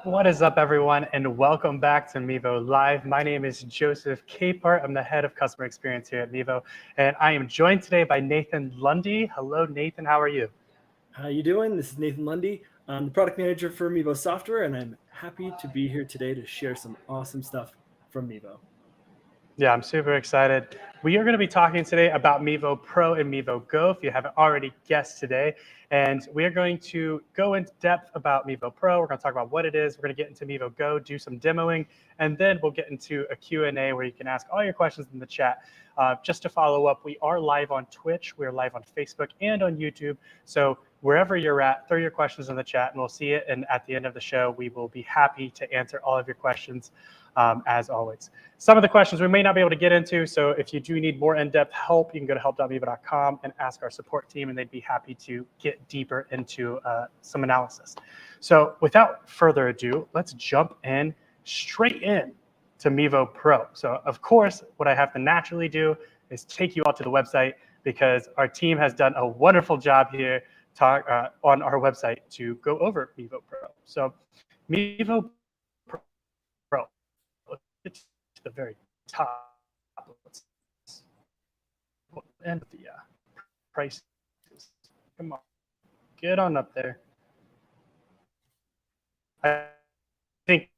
What is up, everyone, and welcome back to Mevo Live. My name is Joseph Capehart. I'm the head of customer experience here at Mevo, and I am joined today by Nathan Lundy. Hello, Nathan. How are you? How you doing? This is Nathan Lundy. I'm the product manager for Mevo Software, and I'm happy to be here today to share some awesome stuff from Mevo. Yeah, I'm super excited. We are going to be talking today about Mevo Pro and Mevo Go, if you haven't already guessed today. And we are going to go into depth about Mevo Pro. We're going to talk about what it is. We're going to get into Mevo Go, do some demoing, and then we'll get into a Q&A where you can ask all your questions in the chat. Just to follow up, we are live on Twitch. We're live on Facebook and on YouTube. So wherever you're at, throw your questions in the chat and we'll see it. And at the end of the show, we will be happy to answer all of your questions as always. Some of the questions we may not be able to get into, so if you do need more in-depth help, you can go to help.mevo.com and ask our support team, and they'd be happy to get deeper into some analysis. So without further ado, let's jump in straight in to Mevo Pro. So of course, what I have to naturally do is take you all to the website because our team has done a wonderful job here on our website to go over Mevo Pro. So Mevo Pro, it's the very top. And the prices. Come on, get on up there. I think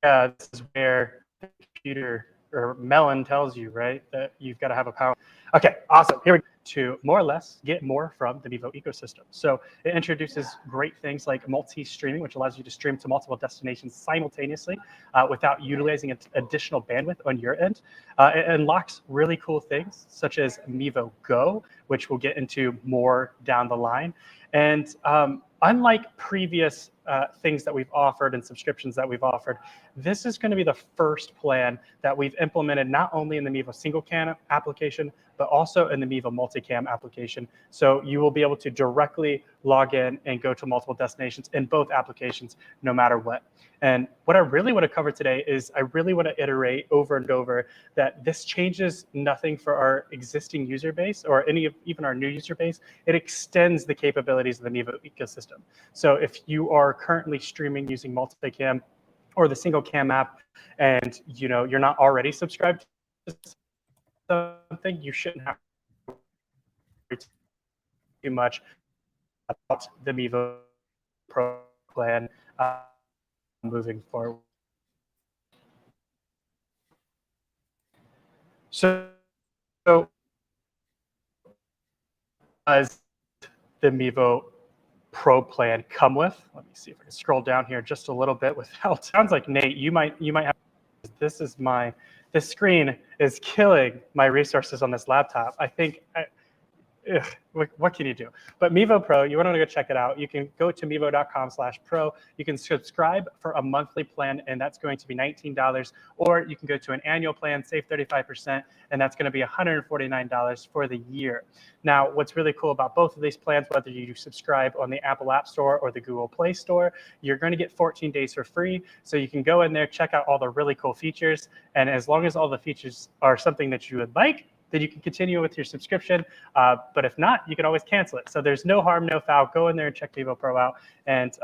this is where the computer or Melon tells you, right, that you've got to have a power. Okay, awesome. Here we go. To more or less get more from the Mevo ecosystem. So it introduces great things like multi-streaming, which allows you to stream to multiple destinations simultaneously without utilizing additional bandwidth on your end. It unlocks really cool things such as Mevo Go, which we'll get into more down the line. And unlike previous things that we've offered and subscriptions that we've offered, this is going to be the first plan that we've implemented not only in the Mevo single cam application, but also in the Mevo Multicam application. So you will be able to directly log in and go to multiple destinations in both applications, no matter what. And what I really want to cover today is I really want to iterate over and over that this changes nothing for our existing user base or even our new user base. It extends the capabilities of the Mevo ecosystem. So if you are currently streaming using Multicam or the single cam app and you're not already subscribed to something, you shouldn't have to worry too much about the Mevo Pro plan moving forward. So does the Mevo Pro plan come with? Let me see if I can scroll down here just a little bit without. Sounds like Nate, you might have. This screen is killing my resources on this laptop. I think. What can you do? But Mevo Pro, you want to go check it out. You can go to mevo.com/pro. You can subscribe for a monthly plan, and that's going to be $19. Or you can go to an annual plan, save 35%, and that's going to be $149 for the year. Now, what's really cool about both of these plans, whether you subscribe on the Apple App Store or the Google Play Store, you're going to get 14 days for free. So you can go in there, check out all the really cool features. And as long as all the features are something that you would like, then you can continue with your subscription. But if not, you can always cancel it. So there's no harm, no foul. Go in there and check Mevo Pro out. And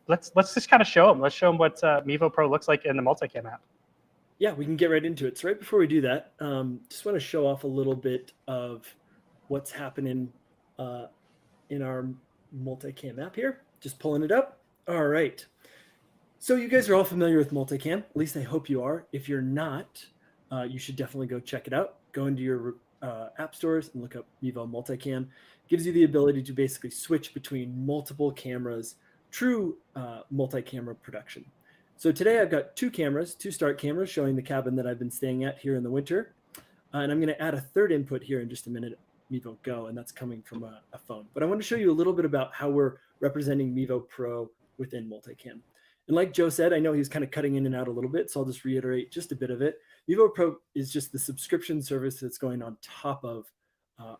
let's just kind of show them. Let's show them what Mevo Pro looks like in the Multicam app. Yeah, we can get right into it. So right before we do that, just want to show off a little bit of what's happening in our Multicam app here. Just pulling it up. All right. So you guys are all familiar with Multicam. At least I hope you are. If you're not, you should definitely go check it out. Go into your app stores and look up Mevo Multicam. Gives you the ability to basically switch between multiple cameras, true multi-camera production. So today I've got two start cameras showing the cabin that I've been staying at here in the winter. And I'm going to add a third input here in just a minute, Mevo Go, and that's coming from a phone. But I want to show you a little bit about how we're representing Mevo Pro within Multicam. And like Joe said, I know he's kind of cutting in and out a little bit, so I'll just reiterate just a bit of it. Mevo Pro is just the subscription service that's going on top of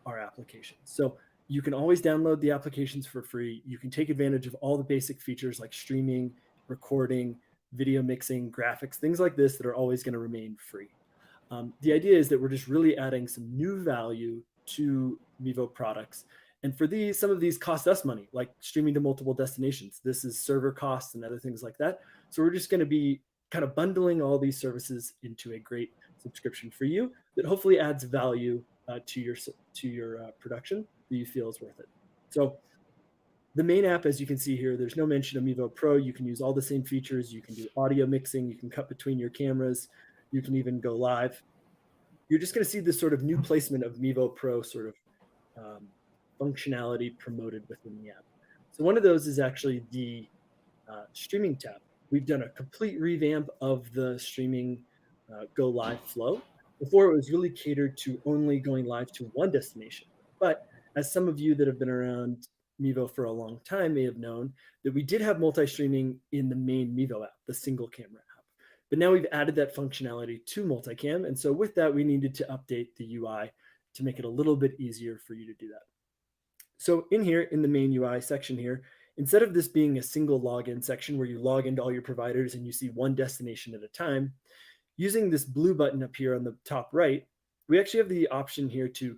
our application. So you can always download the applications for free. You can take advantage of all the basic features like streaming, recording, video mixing, graphics, things like this that are always going to remain free. The idea is that we're just really adding some new value to Mevo products. And for these, some of these cost us money, like streaming to multiple destinations. This is server costs and other things like that. So we're just going to be kind of bundling all these services into a great subscription for you that hopefully adds value to your production that you feel is worth it. So the main app, as you can see here, there's no mention of Mevo Pro. You can use all the same features. You can do audio mixing. You can cut between your cameras. You can even go live. You're just going to see this sort of new placement of Mevo Pro sort of functionality promoted within the app. So one of those is actually the streaming tab. We've done a complete revamp of the streaming go live flow. Before, it was really catered to only going live to one destination. But as some of you that have been around Mevo for a long time may have known, that we did have multi-streaming in the main Mevo app, the single camera app. But now we've added that functionality to Multicam. And so with that, we needed to update the UI to make it a little bit easier for you to do that. So in here, in the main UI section here, instead of this being a single login section where you log into all your providers and you see one destination at a time, using this blue button up here on the top right, we actually have the option here to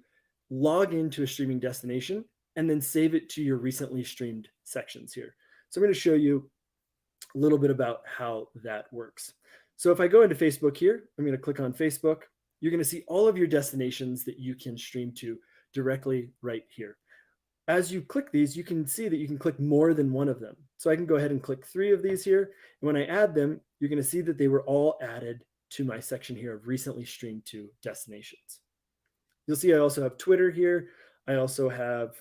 log into a streaming destination and then save it to your recently streamed sections here. So I'm going to show you a little bit about how that works. So if I go into Facebook here, I'm going to click on Facebook. You're going to see all of your destinations that you can stream to directly right here. As you click these, you can see that you can click more than one of them. So I can go ahead and click 3 of these here. And when I add them, you're going to see that they were all added to my section here of recently streamed to destinations. You'll see I also have Twitter here. I also have,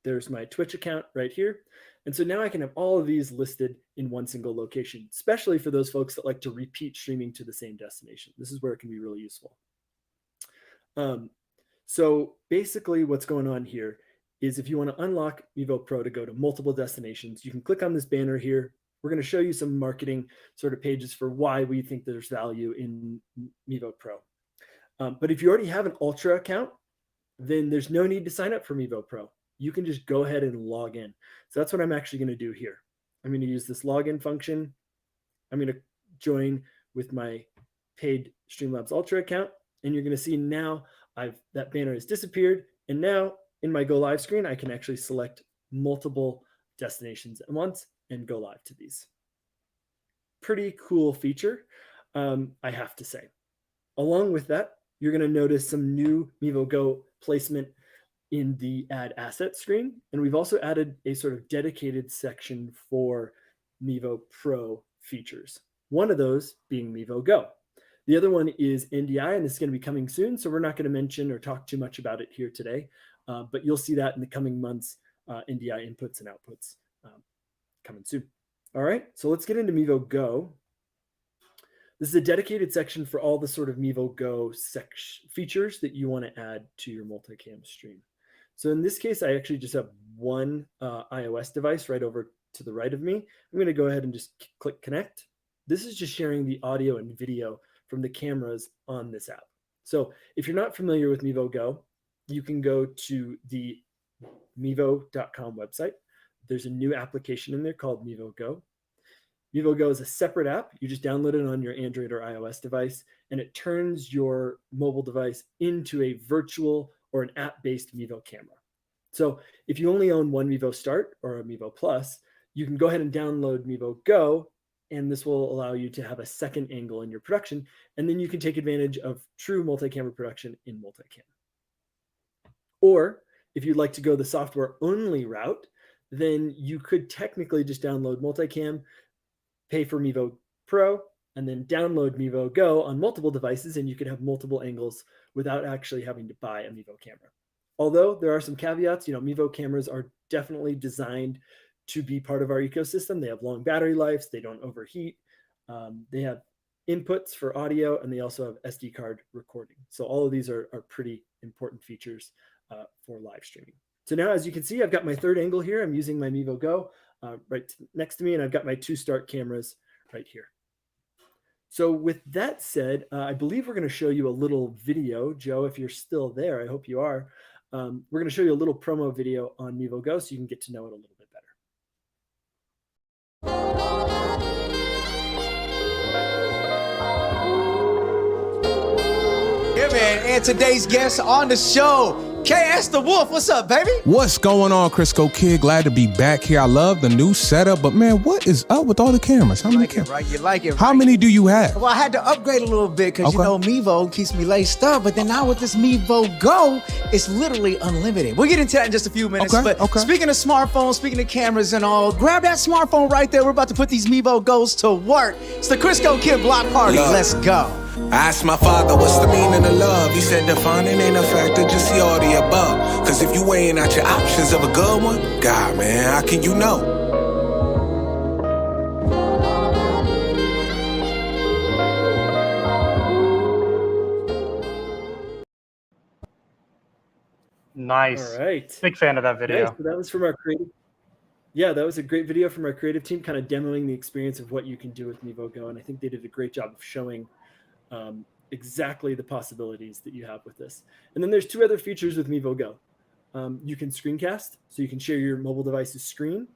there's my Twitch account right here. And so now I can have all of these listed in one single location, especially for those folks that like to repeat streaming to the same destination. This is where it can be really useful. So basically what's going on here is if you want to unlock Mevo Pro to go to multiple destinations, you can click on this banner here. We're going to show you some marketing sort of pages for why we think there's value in Mevo Pro. But if you already have an Ultra account, then there's no need to sign up for Mevo Pro. You can just go ahead and log in. So that's what I'm actually going to do here. I'm going to use this login function. I'm going to join with my paid Streamlabs Ultra account. And you're going to see now that banner has disappeared. And now in my go live screen, I can actually select multiple destinations at once and go live to these. Pretty cool feature, I have to say. Along with that, you're going to notice some new Mevo Go placement in the add asset screen. And we've also added a sort of dedicated section for Mevo Pro features. One of those being Mevo Go. The other one is NDI, and this is going to be coming soon. So we're not going to mention or talk too much about it here today, but you'll see that in the coming months, NDI inputs and outputs coming soon. All right, so let's get into Mevo Go. This is a dedicated section for all the sort of Mevo Go features that you want to add to your multicam stream. So in this case, I actually just have one iOS device right over to the right of me. I'm going to go ahead and just click connect. This is just sharing the audio and video from the cameras on this app. So if you're not familiar with Mevo Go, you can go to the mevo.com website. There's a new application in there called Mevo Go. Mevo Go is a separate app. You just download it on your Android or iOS device, and it turns your mobile device into a virtual or an app-based Mevo camera. So if you only own one Mevo Start or a Mevo Plus, you can go ahead and download Mevo Go, and this will allow you to have a second angle in your production, and then you can take advantage of true multi-camera production in Multicam. Or if you'd like to go the software-only route, then you could technically just download Multicam, pay for Mevo Pro, and then download Mevo Go on multiple devices, and you could have multiple angles without actually having to buy a Mevo camera. Although there are some caveats, Mevo cameras are definitely designed to be part of our ecosystem. They have long battery lives. They don't overheat. They have inputs for audio, and they also have SD card recording. So all of these are pretty important features for live streaming. So now, as you can see, I've got my third angle here. I'm using my Mevo Go right next to me, and I've got my 2 start cameras right here. So with that said, I believe we're going to show you a little video. Joe, if you're still there, I hope you are. We're going to show you a little promo video on Mevo Go so you can get to know it a little bit better. Yeah, man, and today's guest on the show, KS the Wolf. What's up, baby? What's going on, Crisco Kid? Glad to be back here. I love the new setup, but man, what is up with all the cameras? How many cameras? Right, you like it, right? How many do you have? Well, I had to upgrade a little bit because, you know, Mevo keeps me laced up. But then now with this Mevo Go, it's literally unlimited. We'll get into that in just a few minutes. But speaking of smartphones, speaking of cameras and all, grab that smartphone right there. We're about to put these Mevo Go's to work. It's the Crisco Kid Block Party. Let's go. I asked my father, what's the meaning of love? He said, defining ain't a factor, just see all the above. Cause if you weighing out your options of a good one, God, man, how can you know? Nice. All right. Big fan of that video. Nice. So that was from our creative. Yeah, that was a great video from our creative team, kind of demoing the experience of what you can do with Mevo Go. And I think they did a great job of showing exactly the possibilities that you have with this. And then there's 2 other features with Mevo Go. You can screencast, so you can share your mobile device's screen.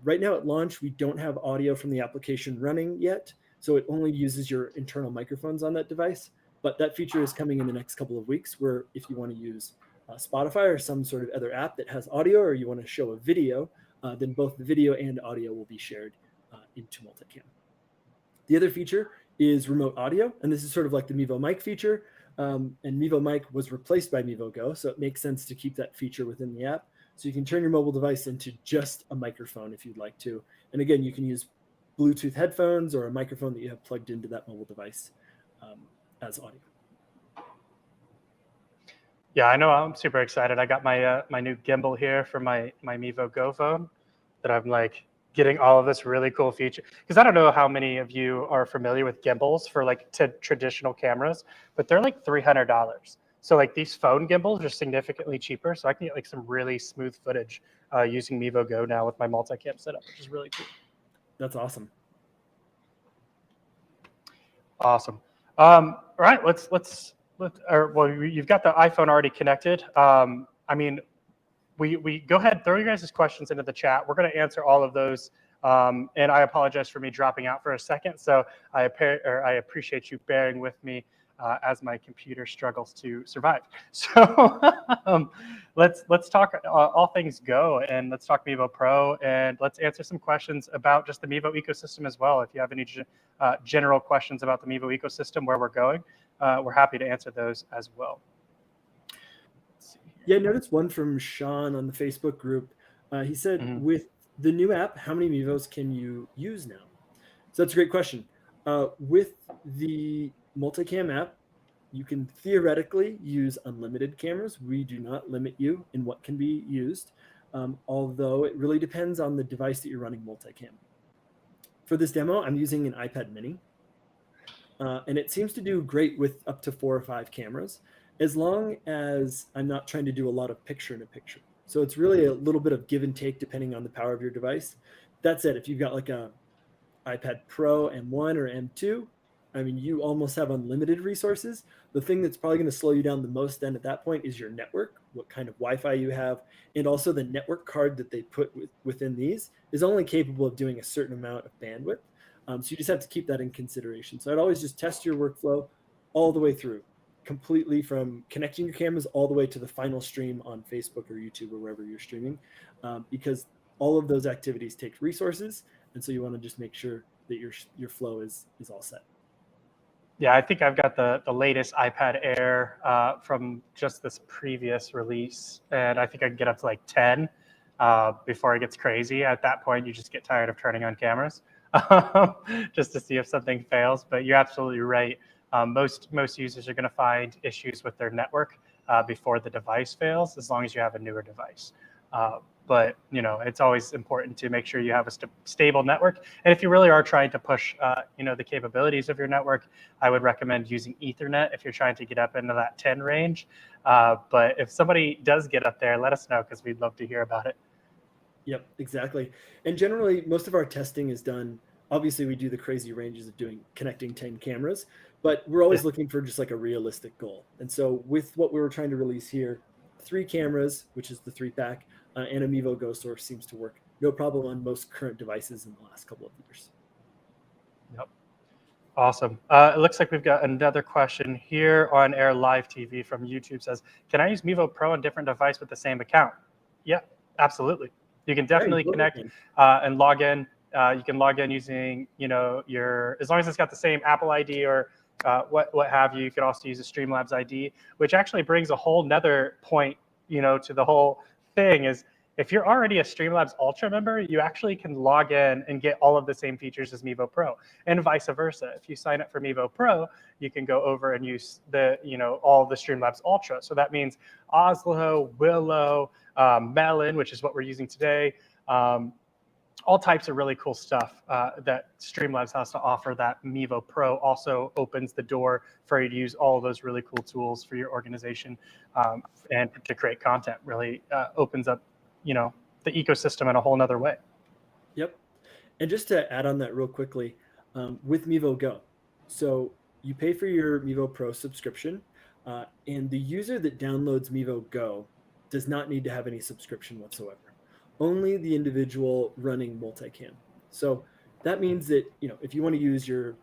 Right now at launch, we don't have audio from the application running yet, so it only uses your internal microphones on that device. But that feature is coming in the next couple of weeks, where if you want to use Spotify or some sort of other app that has audio, or you want to show a video, then both the video and audio will be shared into Multicam. The other feature is remote audio, and this is sort of like the Mevo Mic feature. And Mevo Mic was replaced by Mevo Go, so it makes sense to keep that feature within the app. So you can turn your mobile device into just a microphone if you'd like to. And again, you can use Bluetooth headphones or a microphone that you have plugged into that mobile device as audio. Yeah, I know. I'm super excited. I got my my new gimbal here for my Mevo Go phone that I'm like getting all of this really cool feature. Because I don't know how many of you are familiar with gimbals for like traditional cameras, but they're like $300. So like these phone gimbals are significantly cheaper. So I can get like some really smooth footage using Mevo Go now with my multicam setup, which is really cool. That's awesome. Awesome. All right, well, you've got the iPhone already connected. I mean, we go ahead, throw your guys' questions into the chat. We're going to answer all of those. And I apologize for me dropping out for a second. So I appreciate you bearing with me as my computer struggles to survive. So let's talk all things Go, and let's talk Mevo Pro, and let's answer some questions about just the Mevo ecosystem as well. If you have any general questions about the Mevo ecosystem, where we're going, we're happy to answer those as well. Yeah, I noticed one from Sean on the Facebook group. He said, with the new app, how many Mevos can you use now? So that's a great question. With the Multicam app, you can theoretically use unlimited cameras. We do not limit you in what can be used, although it really depends on the device that you're running Multicam. For this demo, I'm using an iPad mini, and it seems to do great with up to 4 or 5 cameras, as long as I'm not trying to do a lot of picture-in-a-picture. So it's really a little bit of give and take depending on the power of your device. That said, if you've got like a iPad Pro M1 or M2, I mean, you almost have unlimited resources. The thing that's probably going to slow you down the most then at that point is your network, what kind of Wi-Fi you have, and also the network card that they put within these is only capable of doing a certain amount of bandwidth. So you just have to keep that in consideration. So I'd always just test your workflow all the way through, completely from connecting your cameras all the way to the final stream on Facebook or YouTube or wherever you're streaming, because all of those activities take resources. And so you want to just make sure that your flow is all set. Yeah, I think I've got the latest iPad Air from just this previous release, and I think I can get up to like 10 before it gets crazy. At that point, you just get tired of turning on cameras just to see if something fails. But you're absolutely right. Most users are going to find issues with their network before the device fails, as long as you have a newer device. but it's always important to make sure you have a stable network. And if you really are trying to push the capabilities of your network, I would recommend using Ethernet if you're trying to get up into that 10 range. But if somebody does get up there, let us know, because we'd love to hear about it. Yep, exactly. And generally, most of our testing is done. Obviously, we do the crazy ranges of connecting 10 cameras, but we're always looking for just like a realistic goal. And so with what we were trying to release here, 3 cameras, which is the 3-pack, and a Mevo Go source seems to work no problem on most current devices in the last couple of years. Yep. Awesome. It looks like we've got another question here on Air Live TV from YouTube. Says, can I use Mevo Pro on different device with the same account? Yeah, absolutely. You can definitely connect and log in. You can log in using, as long as it's got the same Apple ID or what have you. You could also use a Streamlabs ID, which actually brings a whole nother point, to the whole thing is, if you're already a Streamlabs Ultra member, you actually can log in and get all of the same features as Mevo Pro, and vice versa. If you sign up for Mevo Pro, you can go over and use all the Streamlabs Ultra. So that means Oslo, Willow, Melon, which is what we're using today, all types of really cool stuff that Streamlabs has to offer. That Mevo Pro also opens the door for you to use all of those really cool tools for your organization and to create content. Really opens up the ecosystem in a whole nother way. Yep. And just to add on that real quickly, with Mevo Go, so you pay for your Mevo Pro subscription, and the user that downloads Mevo Go does not need to have any subscription whatsoever. Only the individual running Multicam. So that means that, if you want to use your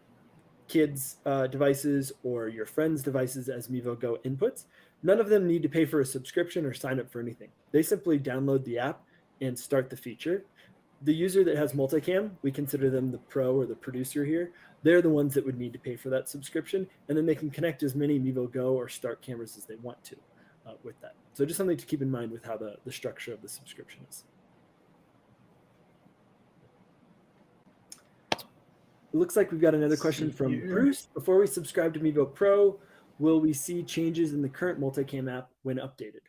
kids' devices or your friends' devices as Mevo Go inputs, none of them need to pay for a subscription or sign up for anything. They simply download the app and start the feature. The user that has Multicam, we consider them the pro or the producer here. They're the ones that would need to pay for that subscription, and then they can connect as many Mevo Go or Start cameras as they want to with that. So just something to keep in mind with how the structure of the subscription is. It looks like we've got another question from Bruce. Before we subscribe to Mevo Pro, will we see changes in the current Multicam app when updated?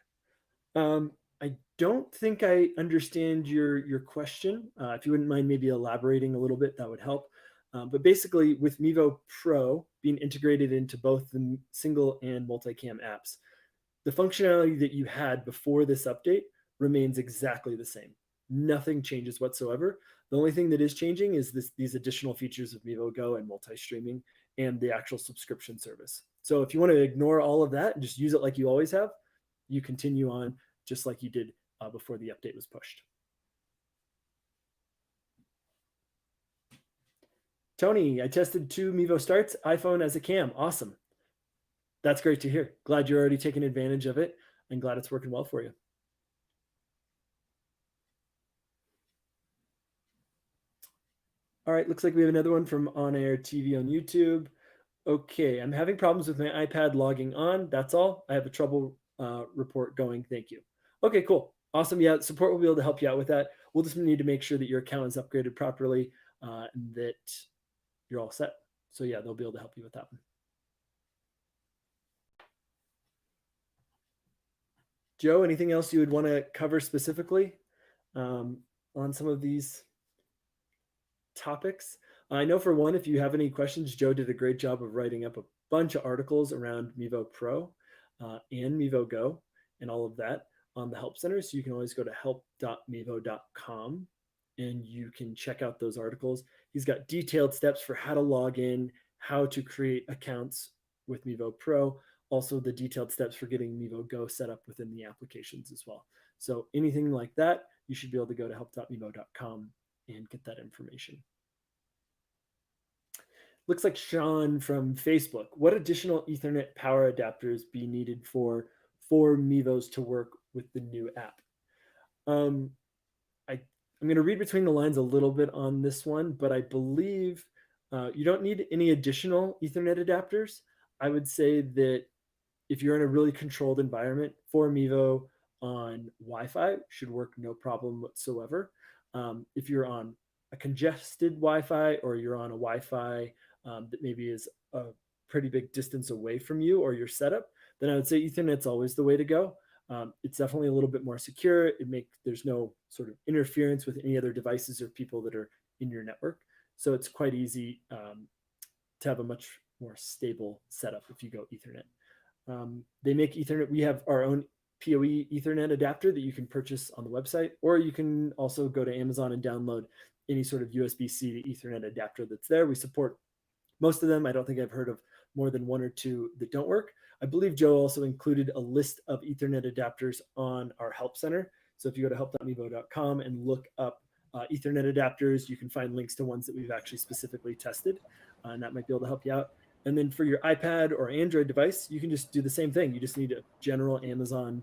I don't think I understand your question. If you wouldn't mind maybe elaborating a little bit, that would help. But basically, with Mevo Pro being integrated into both the single and Multicam apps, the functionality that you had before this update remains exactly the same. Nothing changes whatsoever. The only thing that is changing is these additional features of Mevo Go and multi-streaming and the actual subscription service. So if you want to ignore all of that and just use it like you always have, you continue on just like you did before the update was pushed. Tony, I tested 2 Mevo Starts, iPhone as a cam. Awesome. That's great to hear. Glad you're already taking advantage of it and glad it's working well for you. All right, looks like we have another one from On Air TV on YouTube. Okay, I'm having problems with my iPad logging on. That's all. I have a trouble report going. Thank you. Okay, cool. Awesome. Yeah, support will be able to help you out with that. We'll just need to make sure that your account is upgraded properly and that you're all set. So yeah, they'll be able to help you with that one. Joe, anything else you would want to cover specifically on some of these topics? I know for one, if you have any questions, Joe did a great job of writing up a bunch of articles around Mevo Pro and Mevo Go and all of that on the Help Center. So you can always go to help.mevo.com and you can check out those articles. He's got detailed steps for how to log in, how to create accounts with Mevo Pro, also the detailed steps for getting Mevo Go set up within the applications as well. So anything like that, you should be able to go to help.mevo.com and get that information. Looks like Sean from Facebook. What additional Ethernet power adapters be needed for Mevos to work with the new app? I'm going to read between the lines a little bit on this one, but I believe you don't need any additional Ethernet adapters. I would say that if you're in a really controlled environment, 4Mevo on Wi-Fi should work no problem whatsoever. If you're on a congested Wi-Fi or you're on a Wi-Fi that maybe is a pretty big distance away from you or your setup, then I would say Ethernet's always the way to go. It's definitely a little bit more secure. There's no sort of interference with any other devices or people that are in your network. So it's quite easy to have a much more stable setup if you go Ethernet. They make Ethernet. We have our own PoE Ethernet adapter that you can purchase on the website, or you can also go to Amazon and download any sort of USB-C to Ethernet adapter that's there. We support most of them. I don't think I've heard of more than one or two that don't work. I believe Joe also included a list of Ethernet adapters on our help center. So if you go to help.mevo.com and look up Ethernet adapters, you can find links to ones that we've actually specifically tested, and that might be able to help you out. And then for your iPad or Android device, you can just do the same thing. You just need a general Amazon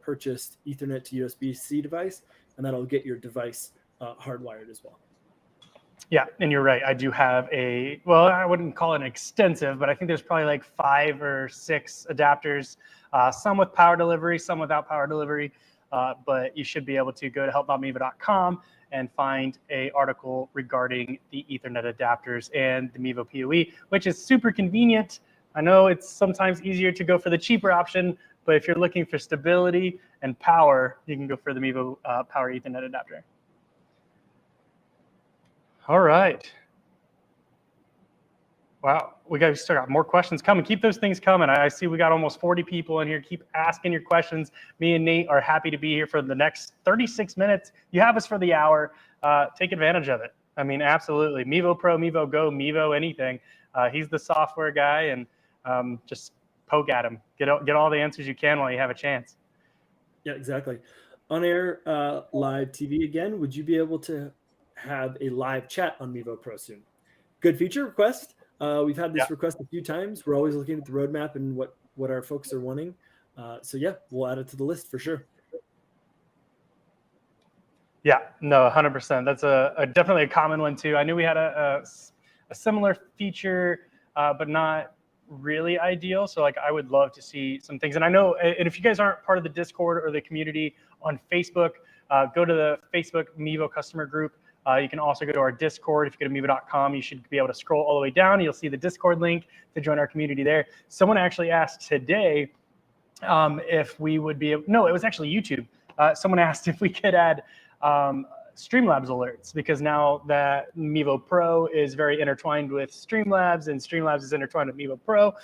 purchased Ethernet to USB-C device, and that'll get your device hardwired as well. Yeah, and you're right. I do have well, I wouldn't call it an extensive, but I think there's probably like 5 or 6 adapters, some with power delivery, some without power delivery. But you should be able to go to help.mevo.com and find an article regarding the Ethernet adapters and the Mevo PoE, which is super convenient. I know it's sometimes easier to go for the cheaper option, but if you're looking for stability and power, you can go for the Mevo Power Ethernet adapter. All right. Wow, we still got more questions coming. Keep those things coming. I see we got almost 40 people in here. Keep asking your questions. Me and Nate are happy to be here for the next 36 minutes. You have us for the hour. Take advantage of it. I mean, absolutely. Mevo Pro, Mevo Go, Mevo anything. He's the software guy, and just poke at him. Get all the answers you can while you have a chance. Yeah, exactly. On air live TV again, would you be able to have a live chat on Mevo Pro soon? Good feature request. We've had this request a few times. We're always looking at the roadmap and what our folks are wanting. So yeah, we'll add it to the list for sure. Yeah, no, 100%. That's definitely a common one too. I knew we had a similar feature, but not really ideal. So like, I would love to see some things. And I know, and if you guys aren't part of the Discord or the community on Facebook, go to the Facebook Mevo customer group. You can also go to our Discord. If you go to mevo.com, you should be able to scroll all the way down. You'll see the Discord link to join our community there. Someone actually asked today if we would be able, no, it was actually YouTube. Someone asked if we could add Streamlabs alerts, because now that Mevo Pro is very intertwined with Streamlabs and Streamlabs is intertwined with Mevo Pro,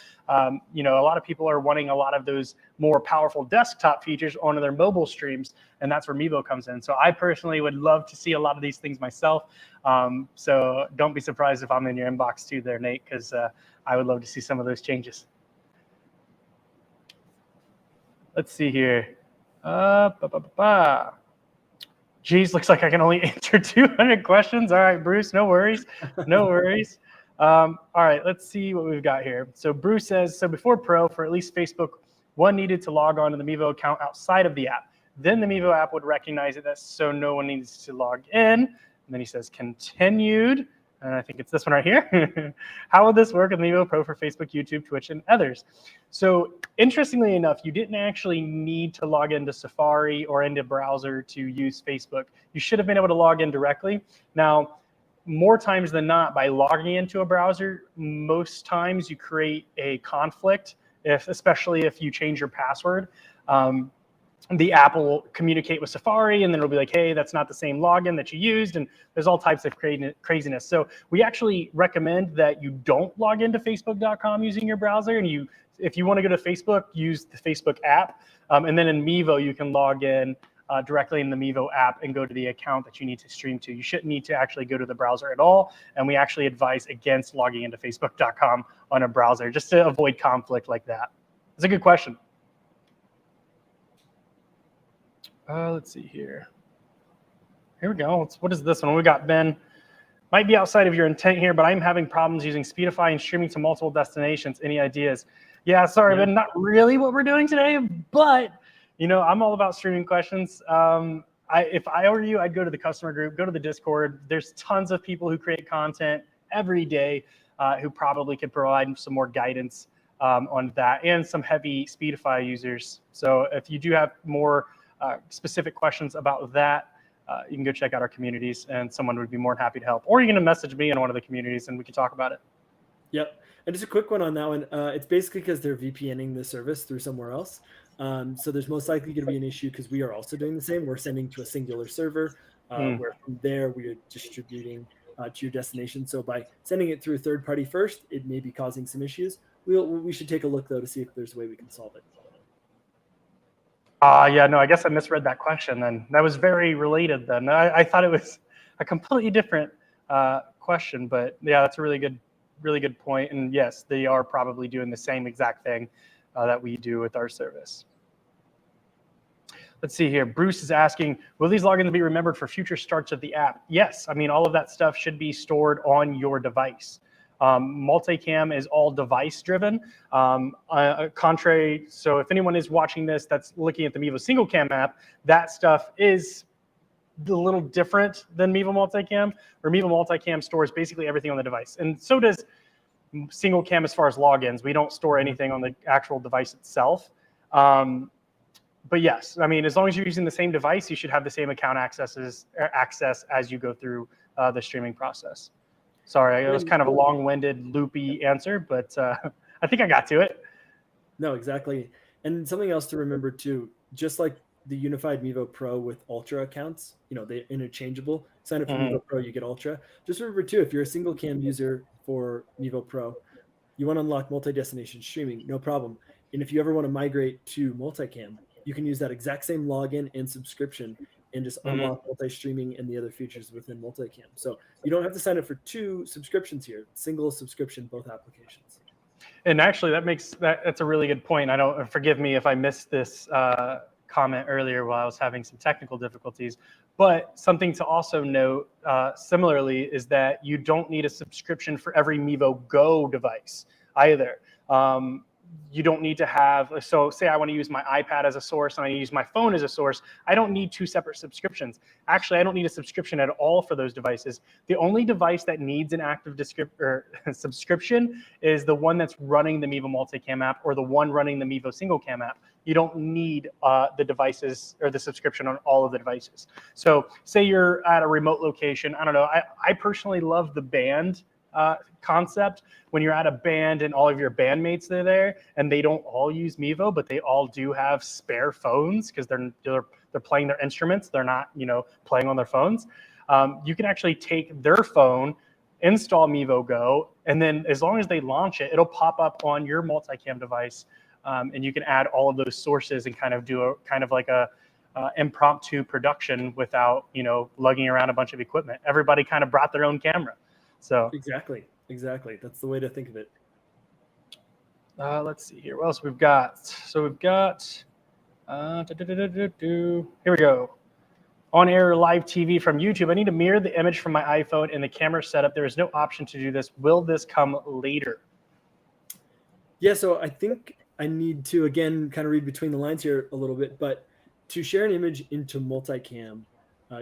you know, a lot of people are wanting a lot of those more powerful desktop features onto their mobile streams, and that's where Mevo comes in. So I personally would love to see a lot of these things myself. So don't be surprised if I'm in your inbox too there, Nate, because I would love to see some of those changes. Let's see here. Geez, looks like I can only answer 200 questions. All right, Bruce, no worries. No worries. All right, let's see what we've got here. So Bruce says, so before Pro, for at least Facebook, one needed to log on to the Mevo account outside of the app. Then the Mevo app would recognize it, so no one needs to log in. And then he says, continued. And I think it's this one right here. How will this work with Mevo Pro for Facebook, YouTube, Twitch, and others? So interestingly enough, you didn't actually need to log into Safari or into browser to use Facebook. You should have been able to log in directly. Now, more times than not, by logging into a browser, most times you create a conflict, especially if you change your password. The app will communicate with Safari, and then it'll be like, hey, that's not the same login that you used, and there's all types of craziness. So we actually recommend that you don't log into facebook.com using your browser, and if you want to go to Facebook, use the Facebook app, and then in Mevo, you can log in directly in the Mevo app and go to the account that you need to stream to. You shouldn't need to actually go to the browser at all, and we actually advise against logging into facebook.com on a browser, just to avoid conflict like that. It's a good question. Let's see here. Here we go. What is this one? We got Ben. Might be outside of your intent here, but I'm having problems using Speedify and streaming to multiple destinations. Any ideas? Yeah, sorry, Ben. Not really what we're doing today, but you know, I'm all about streaming questions. If I were you, I'd go to the customer group, go to the Discord. There's tons of people who create content every day who probably could provide some more guidance on that, and some heavy Speedify users. So if you do have more specific questions about that, you can go check out our communities, and someone would be more than happy to help. Or you can message me in one of the communities, and we can talk about it. Yep. And just a quick one on that one. It's basically because they're VPNing the service through somewhere else. So there's most likely going to be an issue because we are also doing the same. We're sending to a singular server, where from there we are distributing to your destination. So by sending it through a third party first, it may be causing some issues. We should take a look though to see if there's a way we can solve it. Yeah, no, I guess I misread that question then. That was very related then. I thought it was a completely different question, but yeah, that's a really good point. And yes, they are probably doing the same exact thing that we do with our service. Let's see here. Bruce is asking, will these logins be remembered for future starts of the app? Yes. I mean, all of that stuff should be stored on your device. Multicam is all device driven. Contrary, so if anyone is watching this that's looking at the Mevo single cam app, that stuff is a little different than Mevo Multicam, or Mevo Multicam stores basically everything on the device. And so does single cam as far as logins. We don't store anything on the actual device itself. But yes, I mean, as long as you're using the same device, you should have the same account access as you go through the streaming process. Sorry, it was kind of a long-winded, loopy answer, but I think I got to it. No, exactly. And something else to remember too, just like the unified Mevo Pro with Ultra accounts, they're interchangeable. Sign up for Mevo Pro, you get Ultra. Just remember too, if you're a single cam user for Mevo Pro, you want to unlock multi-destination streaming, no problem. And if you ever want to migrate to Multicam, you can use that exact same login and subscription and just unlock multi-streaming and the other features within Multicam. So you don't have to sign up for 2 subscriptions here. Single subscription, both applications. And actually, that's a really good point. Forgive me if I missed this comment earlier while I was having some technical difficulties. But something to also note similarly is that you don't need a subscription for every Mevo Go device either. You don't need to have, so say I want to use my iPad as a source and I use my phone as a source, I don't need 2 separate subscriptions. Actually, I don't need a subscription at all for those devices. The only device that needs an active subscription is the one that's running the Mevo Multicam app or the one running the Mevo Single Cam app. You don't need the devices or the subscription on all of the devices. So say you're at a remote location. I don't know. I personally love the band concept. When you're at a band and all of your bandmates are there and they don't all use Mevo, but they all do have spare phones because they're playing their instruments. They're not, playing on their phones. You can actually take their phone, install Mevo Go, and then as long as they launch it, it'll pop up on your multicam device, and you can add all of those sources and kind of do a impromptu production without, lugging around a bunch of equipment. Everybody kind of brought their own camera. So exactly. That's the way to think of it. Let's see here. What else we've got? So we've got here we go. On-air live TV from YouTube. I need to mirror the image from my iPhone in the camera setup. There is no option to do this. Will this come later? Yeah, so I think I need to, again, kind of read between the lines here a little bit, but to share an image into Multicam,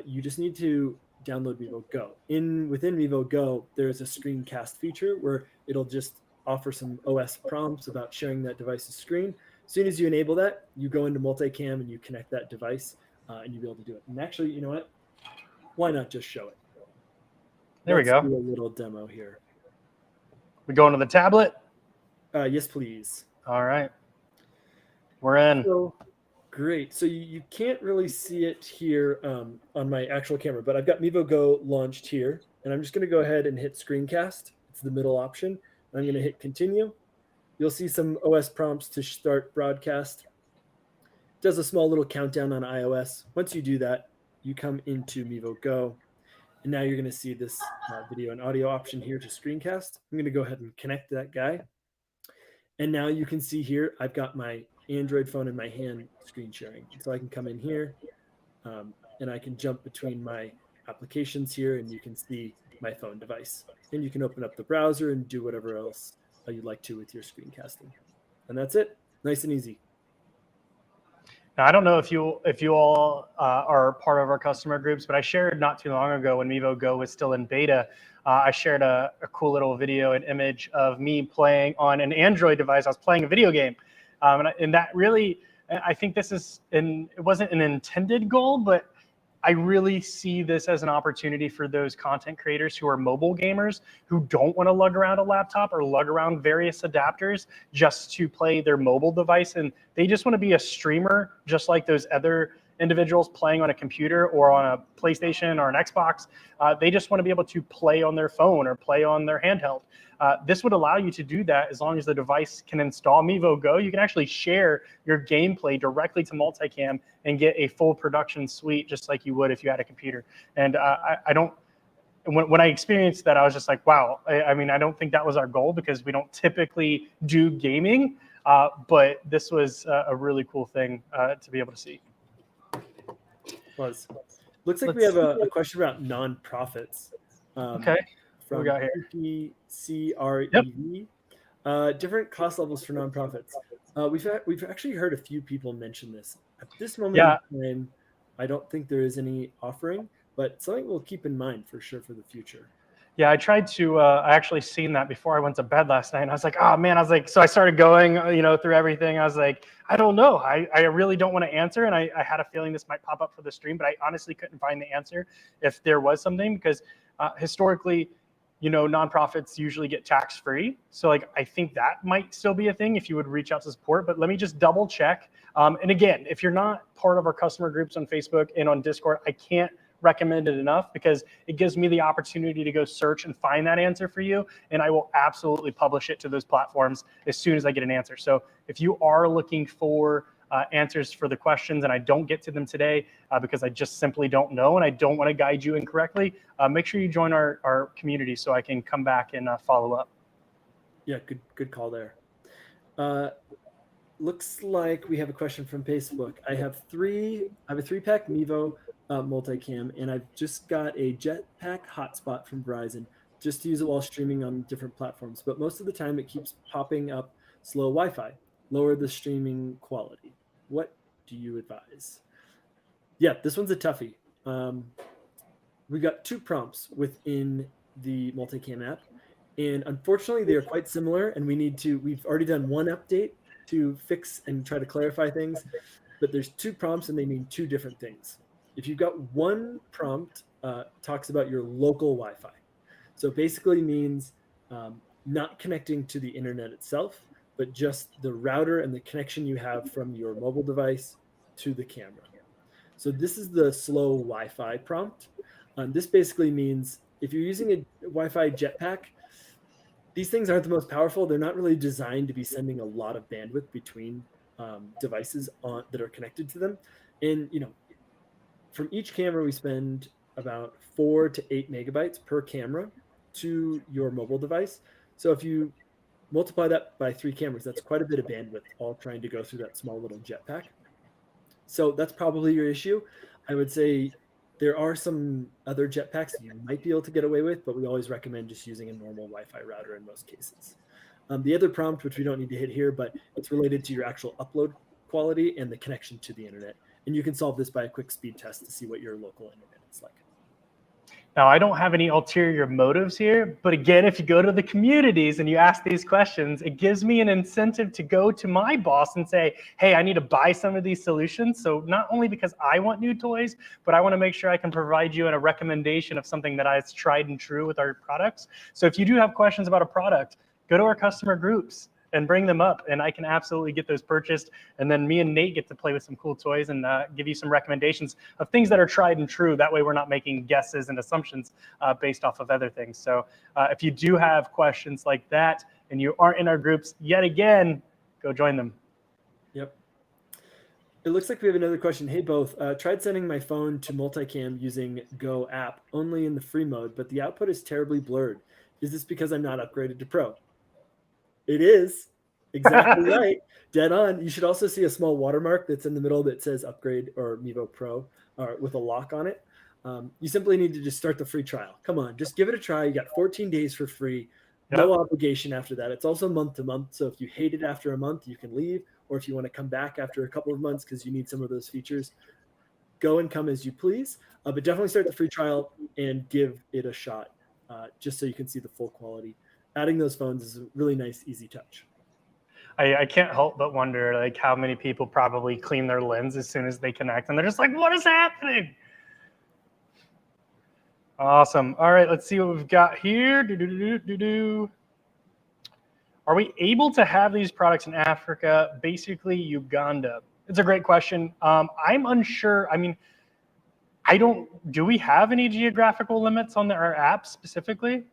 you just need to download Mevo Go. Within Mevo Go, there's a screencast feature where it'll just offer some OS prompts about sharing that device's screen. As soon as you enable that, you go into Multicam and you connect that device, and you'll be able to do it. And actually, you know what? Why not just show it? There we go. Let's do a little demo here. We going to the tablet? Yes, please. All right. We're in. So, great. So you can't really see it here on my actual camera, but I've got Mevo Go launched here, and I'm just going to go ahead and hit screencast. It's the middle option. And I'm going to hit continue. You'll see some OS prompts to start broadcast. It does a small little countdown on iOS. Once you do that, you come into Mevo Go, and now you're going to see this video and audio option here to screencast. I'm going to go ahead and connect that guy. And now you can see here, I've got my Android phone in my hand screen sharing. So I can come in here and I can jump between my applications here and you can see my phone device. And you can open up the browser and do whatever else you'd like to with your screencasting. And that's it. Nice and easy. Now, I don't know if you all are part of our customer groups, but I shared not too long ago when Mevo Go was still in beta, I shared a cool little video and image of me playing on an Android device. I was playing a video game. And that really, I think it wasn't an intended goal, but I really see this as an opportunity for those content creators who are mobile gamers who don't want to lug around a laptop or lug around various adapters just to play their mobile device. And they just want to be a streamer, just like those other individuals playing on a computer or on a PlayStation or an Xbox. They just want to be able to play on their phone or play on their handheld. This would allow you to do that as long as the device can install Mevo Go. You can actually share your gameplay directly to Multicam and get a full production suite just like you would if you had a computer. And I don't, when I experienced that, I was just like, wow. I mean, I don't think that was our goal because we don't typically do gaming, but this was a really cool thing to be able to see. Looks like we have a question about nonprofits. Okay. From we got here? PPCREV. Different cost levels for nonprofits. We've actually heard a few people mention this. At this moment in time, I don't think there is any offering, but something we'll keep in mind for sure for the future. Yeah, I tried to, I actually seen that before I went to bed last night. And I was like, oh man, so I started going, through everything. I was like, I don't know. I really don't want to answer. And I had a feeling this might pop up for the stream, but I honestly couldn't find the answer if there was something because historically, nonprofits usually get tax-free. So I think that might still be a thing if you would reach out to support, but let me just double check. And again, if you're not part of our customer groups on Facebook and on Discord, I can't recommend it enough because it gives me the opportunity to go search and find that answer for you. And I will absolutely publish it to those platforms as soon as I get an answer. So if you are looking for answers for the questions and I don't get to them today because I just simply don't know and I don't want to guide you incorrectly, make sure you join our community so I can come back and follow up. Yeah, good call there. Looks like we have a question from Facebook. I have a 3-pack Mevo multicam, and I've just got a Jetpack hotspot from Verizon just to use it while streaming on different platforms. But most of the time it keeps popping up slow Wi-Fi, lower the streaming quality. What do you advise? Yeah, this one's a toughie. We've got 2 prompts within the Multicam app, and unfortunately they are quite similar, and we've already done one update to fix and try to clarify things, but there's 2 prompts and they mean 2 different things. If you've got one prompt, talks about your local Wi-Fi. So it basically means not connecting to the internet itself, but just the router and the connection you have from your mobile device to the camera. So this is the slow Wi-Fi prompt. This basically means if you're using a Wi-Fi Jetpack, these things aren't the most powerful. They're not really designed to be sending a lot of bandwidth between devices that are connected to them. And from each camera, we spend about 4 to 8 megabytes per camera to your mobile device. So if you multiply that by 3 cameras, that's quite a bit of bandwidth, all trying to go through that small little Jetpack. So that's probably your issue. I would say there are some other Jetpacks that you might be able to get away with, but we always recommend just using a normal Wi-Fi router in most cases. The other prompt, which we don't need to hit here, but it's related to your actual upload quality and the connection to the internet. And you can solve this by a quick speed test to see what your local internet is like. Now, I don't have any ulterior motives here, but again, if you go to the communities and you ask these questions, it gives me an incentive to go to my boss and say, hey, I need to buy some of these solutions. So not only because I want new toys, but I want to make sure I can provide you a recommendation of something that is tried and true with our products. So if you do have questions about a product, go to our customer groups and bring them up, and I can absolutely get those purchased. And then me and Nate get to play with some cool toys and give you some recommendations of things that are tried and true. That way we're not making guesses and assumptions based off of other things. So if you do have questions like that and you aren't in our groups yet again, go join them. Yep. It looks like we have another question. Hey, both. Tried sending my phone to Multicam using Go app only in the free mode, but the output is terribly blurred. Is this because I'm not upgraded to Pro? It is. Exactly right. Dead on. You should also see a small watermark that's in the middle that says upgrade or Mevo Pro or with a lock on it. You simply need to just start the free trial. Come on, just give it a try. You got 14 days for free. No obligation after that. It's also month to month. So if you hate it after a month, you can leave. Or if you want to come back after a couple of months because you need some of those features, go and come as you please. But definitely start the free trial and give it a shot just so you can see the full quality. Adding those phones is a really nice, easy touch. I can't help but wonder how many people probably clean their lens as soon as they connect, and they're just like, "What is happening?" Awesome. All right, let's see what we've got here. Do. Are we able to have these products in Africa, basically Uganda? It's a great question. I'm unsure. I mean, do we have any geographical limits on our app specifically?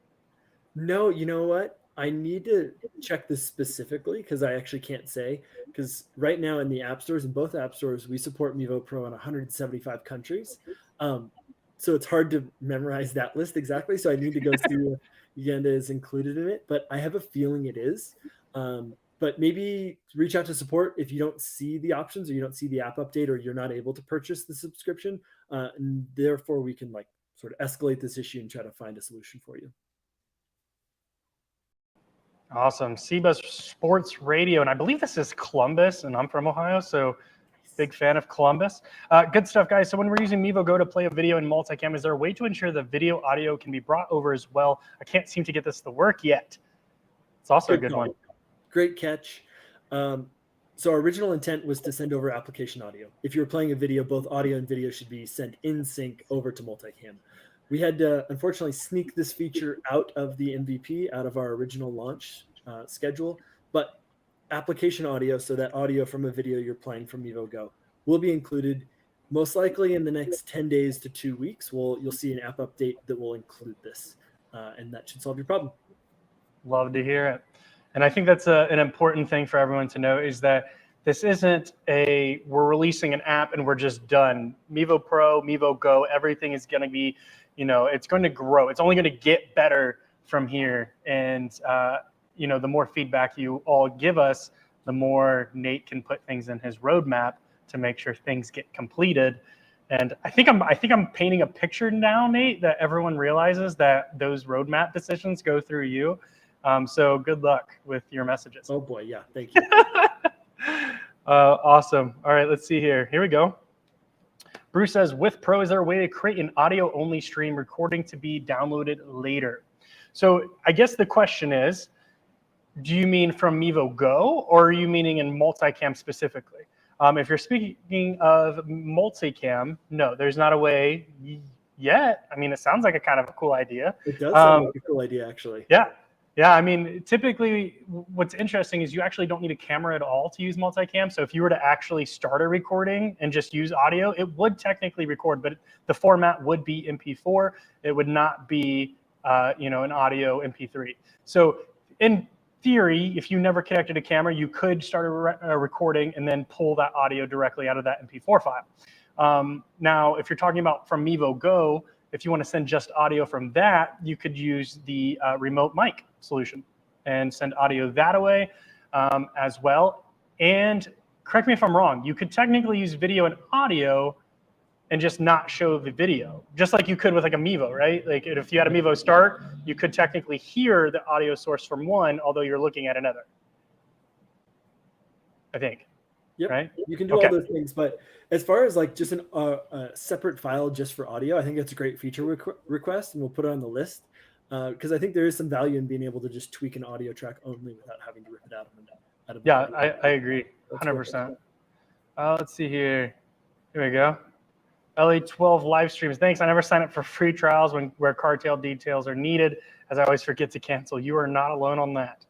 No, you know what? I need to check this specifically because I actually can't say. Because right now in the app stores, in both app stores, we support Mevo Pro in 175 countries. So it's hard to memorize that list exactly. So I need to go see if Uganda is included in it, but I have a feeling it is. But maybe reach out to support if you don't see the options or you don't see the app update or you're not able to purchase the subscription. And therefore we can like sort of escalate this issue and try to find a solution for you. Awesome. CBUS Sports Radio, and I believe this is Columbus, and I'm from Ohio, so big fan of Columbus. Good stuff, guys. So when we're using Mevo Go to play a video in multicam, is there a way to ensure the video audio can be brought over as well? I can't seem to get this to work yet. It's also a good one. Great catch. So our original intent was to send over application audio. If you're playing a video, both audio and video should be sent in sync over to multicam. We had to unfortunately sneak this feature out of the MVP, out of our original launch schedule, but application audio, so that audio from a video you're playing from Mevo Go, will be included most likely in the next 10 days to 2 weeks. You'll see an app update that will include this, and that should solve your problem. Love to hear it. And I think that's an important thing for everyone to know is that this isn't we're releasing an app and we're just done. Mevo Pro, Mevo Go, everything is going to be, it's going to grow. It's only going to get better from here. And, the more feedback you all give us, the more Nate can put things in his roadmap to make sure things get completed. And I think I'm painting a picture now, Nate, that everyone realizes that those roadmap decisions go through you. So good luck with your messages. Oh boy, yeah, thank you. Awesome. All right, let's see here. Here we go. Bruce says, with Pro, is there a way to create an audio-only stream recording to be downloaded later? So I guess the question is, do you mean from Mevo Go, or are you meaning in multicam specifically? If you're speaking of multicam, no, there's not a way yet. I mean, it sounds like a kind of a cool idea. It does sound like a cool idea, actually. Yeah. Yeah, I mean, typically what's interesting is you actually don't need a camera at all to use multicam. So if you were to actually start a recording and just use audio, it would technically record, but the format would be MP4. It would not be, an audio MP3. So in theory, if you never connected a camera, you could start a recording and then pull that audio directly out of that MP4 file. Now, if you're talking about from Mevo Go, if you want to send just audio from that, you could use the remote mic solution and send audio that way as well. And correct me if I'm wrong, you could technically use video and audio and just not show the video, just like you could with like a Mevo, right? Like if you had a Mevo start, you could technically hear the audio source from one, although you're looking at another, I think. Yep. Right? You can do all those things, but as far as like just a separate file just for audio, I think that's a great feature request, and we'll put it on the list because I think there is some value in being able to just tweak an audio track only without having to rip it out of yeah, I agree, 100%. Let's see here. Here we go. LA12 live streams. Thanks. I never sign up for free trials where cartel details are needed, as I always forget to cancel. You are not alone on that.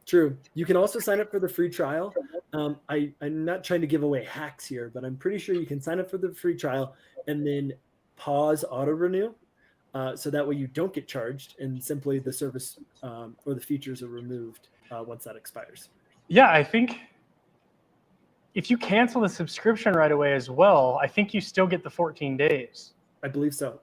True. You can also sign up for the free trial. I'm not trying to give away hacks here, but I'm pretty sure you can sign up for the free trial and then pause auto renew. So that way you don't get charged and simply the service or the features are removed once that expires. Yeah, I think if you cancel the subscription right away as well, I think you still get the 14 days. I believe so.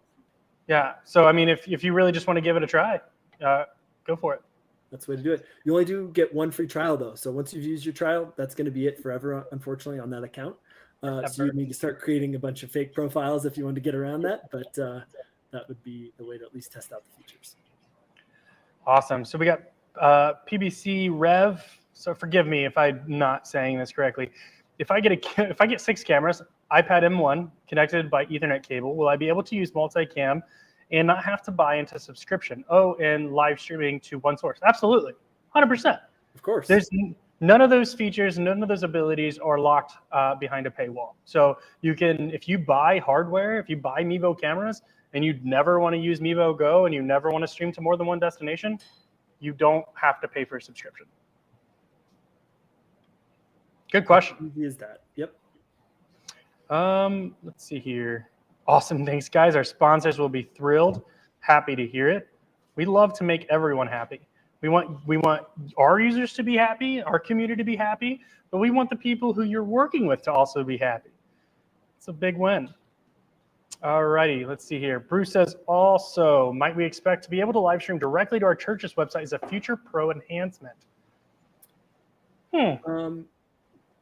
Yeah. So, I mean, if you really just want to give it a try, go for it. That's the way to do it. You only do get one free trial, though. So once you've used your trial, that's going to be it forever, unfortunately, on that account. So you need to start creating a bunch of fake profiles if you want to get around that. But that would be the way to at least test out the features. Awesome. So we got PBC Rev. So forgive me if I'm not saying this correctly. If I get 6 cameras, iPad M1 connected by Ethernet cable, will I be able to use multicam and not have to buy into subscription? Oh, and live streaming to one source. Absolutely. 100%. Of course. There's none of those features, none of those abilities are locked behind a paywall. So you can, if you buy hardware, if you buy Mevo cameras and you never want to use Mevo Go and you never want to stream to more than one destination, you don't have to pay for a subscription. Good question. How easy is that? Yep. Let's see here. Awesome. Thanks, guys. Our sponsors will be thrilled. Happy to hear it. We love to make everyone happy. We want our users to be happy, our community to be happy, but we want the people who you're working with to also be happy. It's a big win. All righty, let's see here. Bruce says, also, might we expect to be able to live stream directly to our church's website as a future pro enhancement?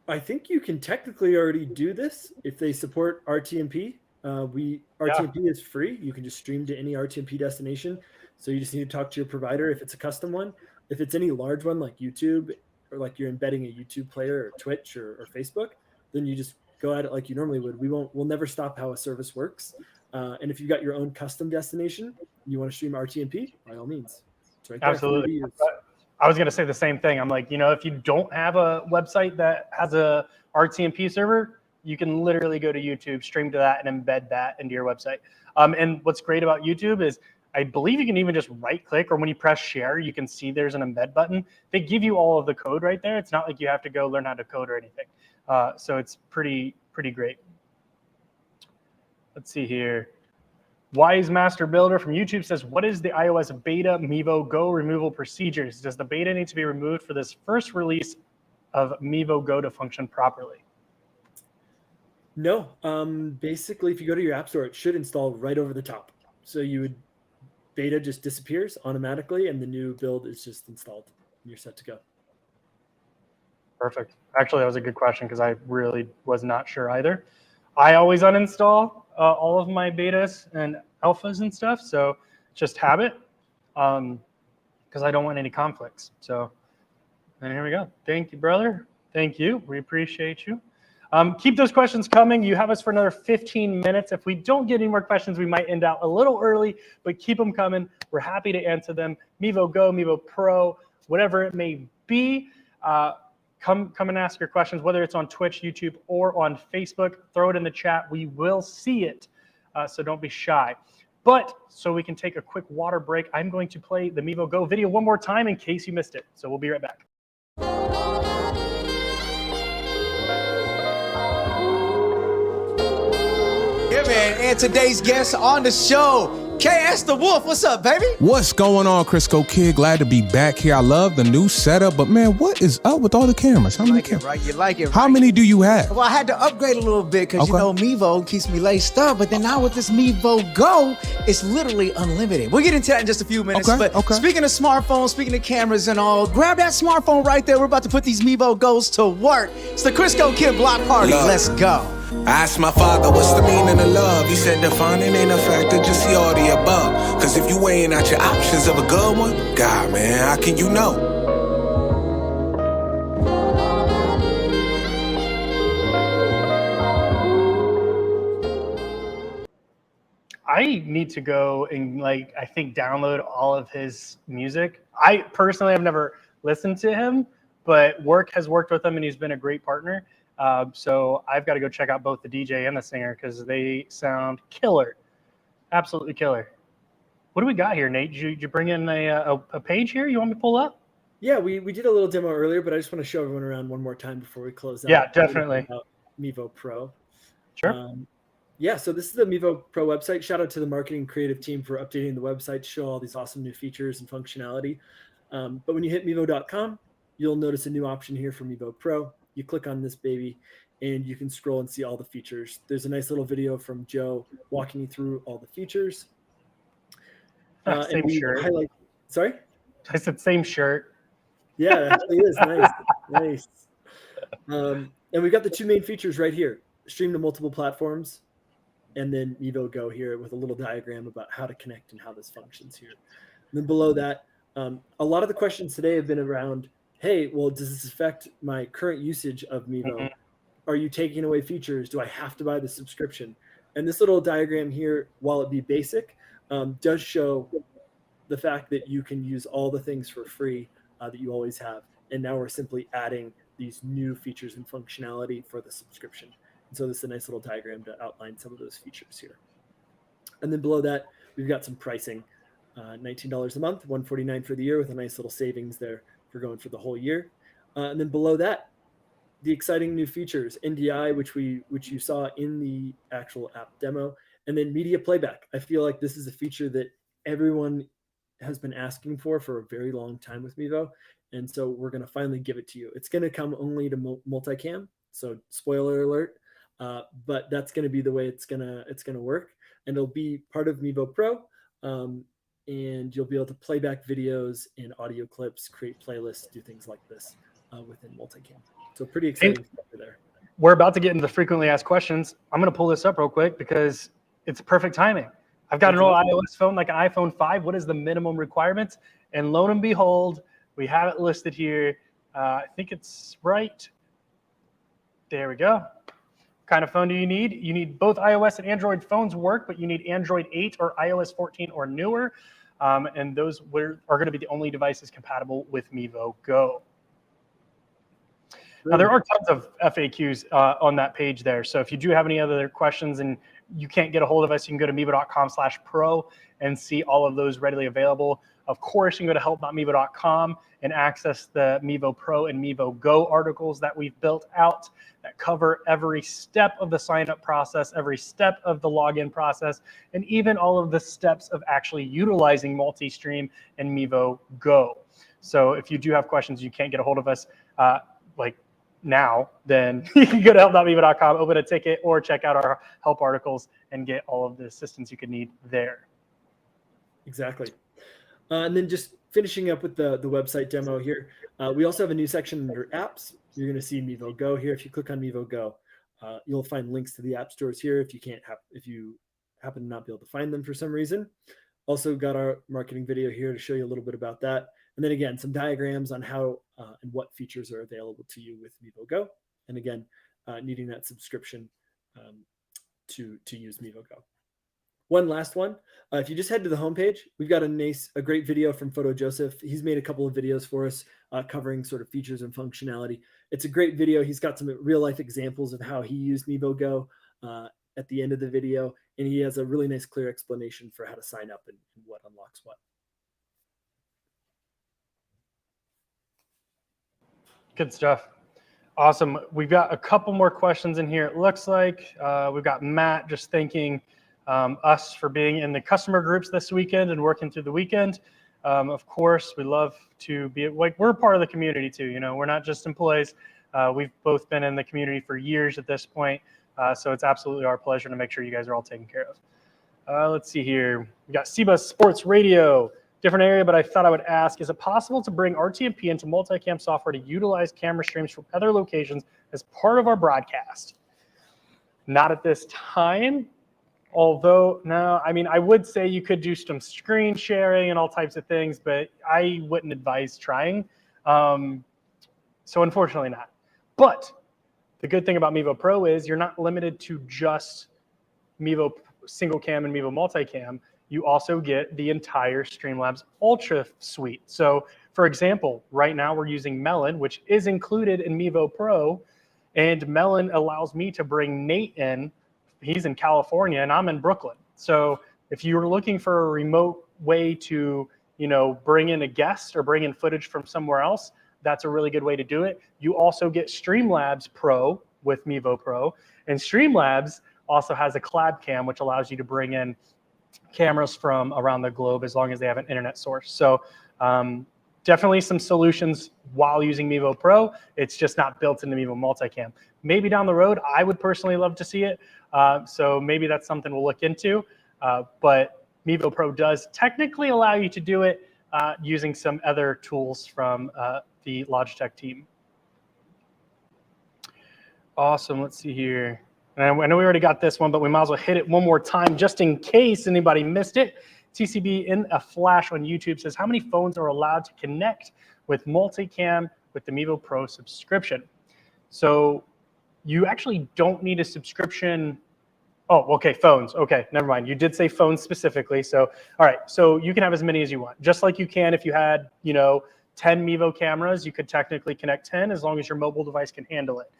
I think you can technically already do this if they support RTMP. RTMP is free. You can just stream to any RTMP destination. So you just need to talk to your provider if it's a custom one. If it's any large one like YouTube, or like you're embedding a YouTube player or Twitch or Facebook, then you just go at it like you normally would. We'll never stop how a service works. And if you've got your own custom destination, you want to stream RTMP, by all means. It's right there. Absolutely. I was going to say the same thing. I'm like, if you don't have a website that has a RTMP server, you can literally go to YouTube, stream to that, and embed that into your website. And what's great about YouTube is I believe you can even just right click, or when you press share, you can see there's an embed button. They give you all of the code right there. It's not like you have to go learn how to code or anything. So it's pretty great. Let's see here. Wise Master Builder from YouTube says, what is the iOS beta Mevo Go removal procedures? Does the beta need to be removed for this first release of Mevo Go to function properly? No. Basically, if you go to your app store, it should install right over the top. So beta just disappears automatically, and the new build is just installed. And you're set to go. Perfect. Actually, that was a good question because I really was not sure either. I always uninstall all of my betas and alphas and stuff, so just habit, because I don't want any conflicts. So, and here we go. Thank you, brother. Thank you. We appreciate you. Keep those questions coming. You have us for another 15 minutes. If we don't get any more questions, we might end out a little early, but keep them coming. We're happy to answer them. Mevo Go, Mevo Pro, whatever it may be. Come and ask your questions, whether it's on Twitch, YouTube, or on Facebook. Throw it in the chat. We will see it, so don't be shy. But so we can take a quick water break, I'm going to play the Mevo Go video one more time in case you missed it. So we'll be right back. Yeah, man. And today's guest on the show, KS the Wolf. What's up, baby? What's going on, Crisco Kid? Glad to be back here. I love the new setup, but man, what is up with all the cameras? How many cameras? Right? You like it, right? How many do you have? Well, I had to upgrade a little bit because, Mevo keeps me laced up. But then now with this Mevo Go, it's literally unlimited. We'll get into that in just a few minutes. But speaking of smartphones, speaking of cameras and all, grab that smartphone right there. We're about to put these Mevo Go's to work. It's the Crisco Kid Block Party. Let's go. I asked my father, what's the meaning of love? He said, defining ain't a factor, just see all the above. Cause if you weighing out your options of a good one, God, man, how can you know? I need to go and I think download all of his music. I personally have never listened to him, but Work has worked with him and he's been a great partner. So I've got to go check out both the DJ and the singer because they sound killer, absolutely killer. What do we got here, Nate? Did you bring in a page here? You want me to pull up? Yeah, we did a little demo earlier, but I just want to show everyone around one more time before we close out. Yeah, definitely. Mevo Pro. Sure. Yeah, so this is the Mevo Pro website. Shout out to the marketing creative team for updating the website to show all these awesome new features and functionality. But when you hit Mevo.com, you'll notice a new option here for Mevo Pro. You click on this baby and you can scroll and see all the features. There's a nice little video from Joe walking you through all the features. Same shirt. Sorry? I said same shirt. Yeah, it actually is. Nice. And we've got the two main features right here. Stream to multiple platforms, and then Mevo Go here with a little diagram about how to connect and how this functions here. And then below that, a lot of the questions today have been around, hey, well, does this affect my current usage of Mevo? Mm-hmm. Are you taking away features? Do I have to buy the subscription? And this little diagram here, while it be basic, does show the fact that you can use all the things for free that you always have. And now we're simply adding these new features and functionality for the subscription. And so this is a nice little diagram to outline some of those features here. And then below that, we've got some pricing. $19 a month, $149 for the year, with a nice little savings there for going for the whole year. And then below that, the exciting new features, NDI, which you saw in the actual app demo, and then media playback. I feel like this is a feature that everyone has been asking for a very long time with Mevo, and so we're going to finally give it to you. It's going to come only to Multicam, so spoiler alert, but that's going to be the way it's going to work, and it'll be part of Mevo Pro. And you'll be able to play back videos and audio clips, create playlists, do things like this within Multicam. So pretty exciting stuff there. We're about to get into the frequently asked questions. I'm going to pull this up real quick because it's perfect timing. I've got an old iOS phone, like an iPhone 5. What is the minimum requirements? And lo and behold, we have it listed here. I think it's right. There we go. What kind of phone do you need? You need both iOS and Android phones work, but you need Android 8 or iOS 14 or newer. And those are going to be the only devices compatible with Mevo Go. Now, there are tons of FAQs on that page there. So if you do have any other questions and you can't get a hold of us, you can go to mevo.com/pro and see all of those readily available. Of course, you can go to help.mevo.com and access the Mevo Pro and Mevo Go articles that we've built out that cover every step of the sign-up process, every step of the login process, and even all of the steps of actually utilizing multi-stream and Mevo Go. So if you do have questions, you can't get a hold of us, like now, then you can go to help.mevo.com, open a ticket, or check out our help articles and get all of the assistance you could need there. Exactly. And then just finishing up with the website demo here, we also have a new section under apps. You're going to see Mevo Go here. If you click on Mevo Go, you'll find links to the app stores here if you happen to not be able to find them for some reason. Also got our marketing video here to show you a little bit about that. And then again, some diagrams on how and what features are available to you with Mevo Go. And again, needing that subscription to use Mevo Go. One last one. If you just head to the homepage, we've got a great video from Photo Joseph. He's made a couple of videos for us covering sort of features and functionality. It's a great video. He's got some real life examples of how he used Mevo Go at the end of the video. And he has a really nice, clear explanation for how to sign up and what unlocks what. Good stuff. Awesome. We've got a couple more questions in here. It looks like we've got Matt just thanking us for being in the customer groups this weekend and working through the weekend. Of course, we love to be like, we're part of the community too. You know, we're not just employees. We've both been in the community for years at this point. So it's absolutely our pleasure to make sure you guys are all taken care of. Let's see here. We got CBUS Sports Radio. Different area, but I thought I would ask, is it possible to bring RTMP into Multicam software to utilize camera streams from other locations as part of our broadcast? Not at this time. Although, no, I mean, I would say you could do some screen sharing and all types of things, but I wouldn't advise trying. So unfortunately not. But the good thing about Mevo Pro is you're not limited to just Mevo single cam and Mevo multicam. You also get the entire Streamlabs Ultra suite. So for example, right now we're using Melon, which is included in Mevo Pro, and Melon allows me to bring Nate in. He's in California and I'm in Brooklyn. So if you're looking for a remote way to, you know, bring in a guest or bring in footage from somewhere else, that's a really good way to do it. You also get Streamlabs Pro with Mevo Pro, and Streamlabs also has a collab cam, which allows you to bring in cameras from around the globe as long as they have an internet source. So definitely some solutions while using Mevo Pro. It's just not built into Mevo Multicam. Maybe down the road, I would personally love to see it. So maybe that's something we'll look into. But Mevo Pro does technically allow you to do it using some other tools from the Logitech team. Awesome. Let's see here. And I know we already got this one, but we might as well hit it one more time just in case anybody missed it. TCB in a flash on YouTube says, how many phones are allowed to connect with multicam with the Mevo Pro subscription? So you actually don't need a subscription. Oh, okay, phones. Okay, never mind. You did say phones specifically. So, all right, so you can have as many as you want. Just like you can if you had, you know, 10 Mevo cameras, you could technically connect 10 as long as your mobile device can handle it.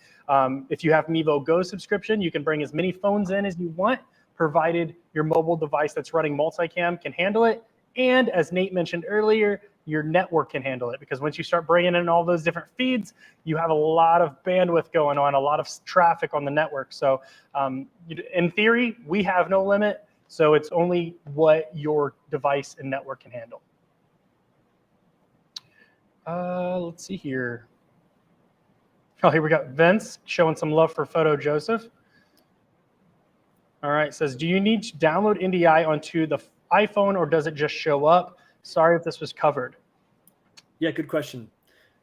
If you have Mevo Go subscription, you can bring as many phones in as you want, provided your mobile device that's running multicam can handle it. And as Nate mentioned earlier, your network can handle it, because once you start bringing in all those different feeds, you have a lot of bandwidth going on, a lot of traffic on the network. So in theory, we have no limit. So it's only what your device and network can handle. Let's see here. Oh, here we got Vince showing some love for Photo Joseph. All right, says, do you need to download NDI onto the iPhone, or does it just show up? Sorry if this was covered. Yeah, good question.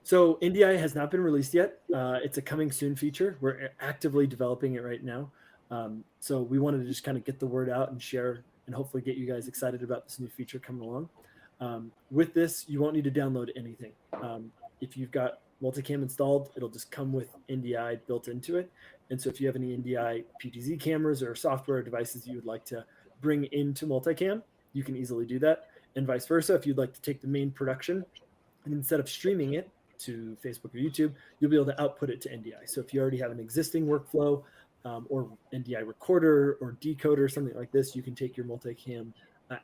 So NDI has not been released yet. It's a coming soon feature. We're actively developing it right now. So we wanted to just kind of get the word out and share, and hopefully get you guys excited about this new feature coming along. With this, you won't need to download anything. If you've got Multicam installed, it'll just come with NDI built into it. And so if you have any NDI PTZ cameras or software devices you would like to bring into Multicam, you can easily do that. And vice versa, if you'd like to take the main production and instead of streaming it to Facebook or YouTube, you'll be able to output it to NDI. So if you already have an existing workflow or NDI recorder or decoder, something like this, you can take your Multicam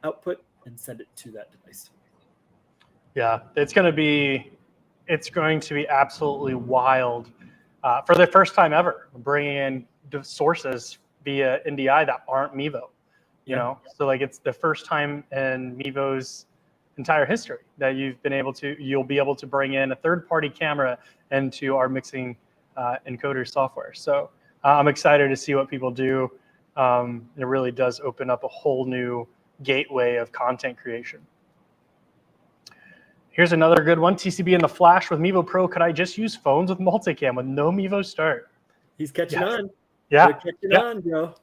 output and send it to that device. Yeah, it's going to be absolutely wild for the first time ever, bringing in sources via NDI that aren't Mevo. You know, so like it's the first time in Mevo's entire history that you'll be able to bring in a third-party camera into our mixing encoder software. So I'm excited to see what people do. It really does open up a whole new gateway of content creation. Here's another good one. TCB in the Flash with Mevo Pro. Could I just use phones with multicam with no Mevo Start? He's catching on. Yeah. They're catching on, bro.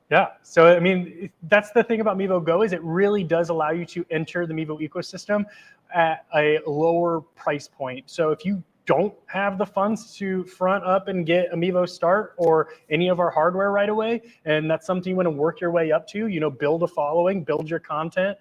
Yeah. So, I mean, that's the thing about Mevo Go, is it really does allow you to enter the Mevo ecosystem at a lower price point. So if you don't have the funds to front up and get a Mevo Start or any of our hardware right away, and that's something you want to work your way up to, build a following, build your content,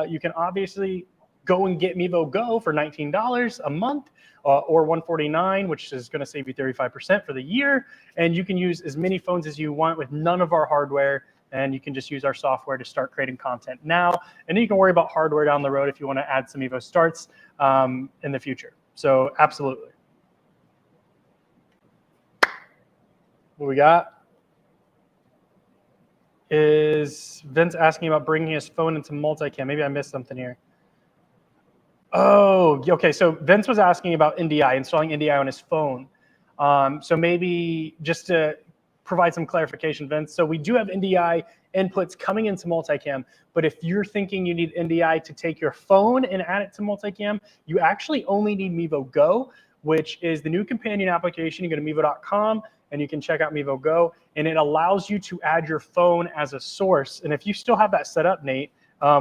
you can obviously go and get Mevo Go for $19 a month or $149, which is going to save you 35% for the year. And you can use as many phones as you want with none of our hardware, and you can just use our software to start creating content now. And then you can worry about hardware down the road if you want to add some Mevo Starts in the future. So absolutely. What we got is Vince asking about bringing his phone into multicam. Maybe I missed something here. Oh, okay. So Vince was asking about NDI, installing NDI on his phone. So maybe just to provide some clarification, Vince. So we do have NDI inputs coming into multicam, but if you're thinking you need NDI to take your phone and add it to multicam, you actually only need Mevo Go, which is the new companion application. You go to mevo.com and you can check out Mevo Go, and it allows you to add your phone as a source. And if you still have that set up, Nate,